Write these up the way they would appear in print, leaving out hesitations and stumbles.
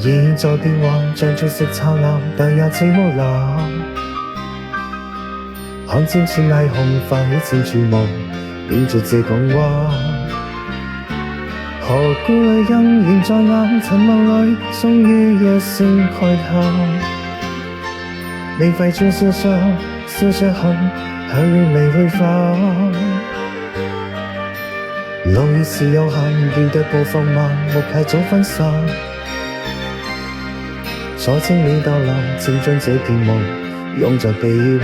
現在變幻，像翠色燦爛，但也似霧藍。看漸似霓虹，泛起漸注目，變着這講話。何顧慮仍然在眼，沉默裏終於一聲慨嘆。你揮出手上，撕着痕，向遠離去化。路已是有限，願腳步放慢，莫太早分散。所精你逗留，正將這片夢擁在臂彎。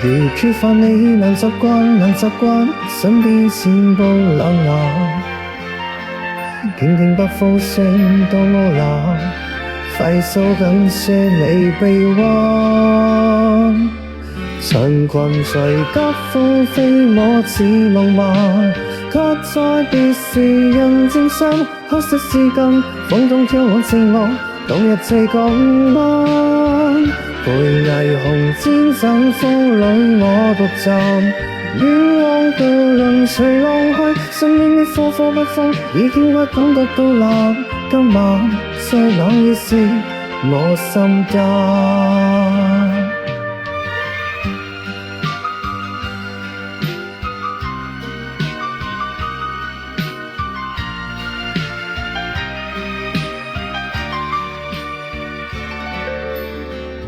如缺乏你難習慣，身邊前步冷眼。傾聽北風聲到烏蘭，揮手緊些你臂彎。塵群隨急風飛舞似夢幻，卻在別時人漸傷。可惜是更風中飄往寂寞，當日這港灣。陪霓虹戰陣風裏我獨站，遠望渡輪隨浪去，身邊的呼呼北風已經不感覺到冷。今晚最冷已是我心間。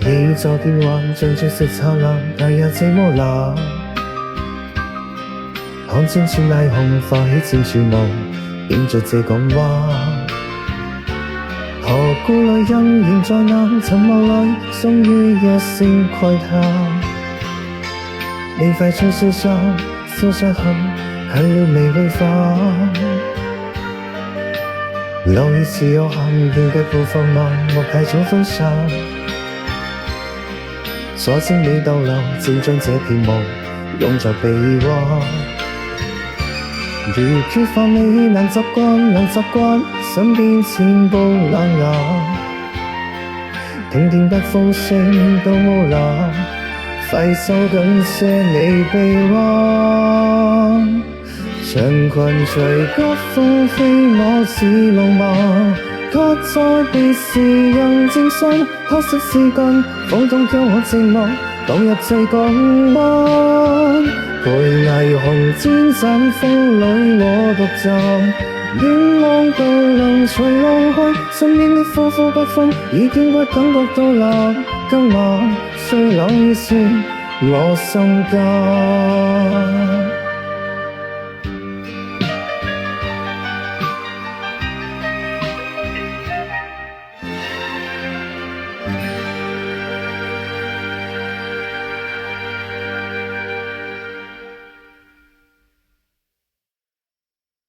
宇宙變幻，像翠色燦爛，但也這麼冷。看漸似霓虹，泛起漸注目，變着這港灣。何顧慮仍然在眼，沉默裏終於一聲慨嘆。你揮出手上，撕着痕，向了未去化。路已是有限，願腳步放慢，莫太早分散。所精你逗留，正將這片夢擁在臂彎。如缺乏你難習慣，身邊前步冷眼。聽聽北風聲到烏蘭，揮手緊些你臂彎。長裙隨急風飛舞似夢幻，卻在別時人漸傷。可惜是更風中飄我寂寞，當日這港灣。陪霓虹戰陣風裏我獨站，遠望渡輪隨浪去，身邊的呼呼北風已經不感覺到冷。今晚最冷已是我心間。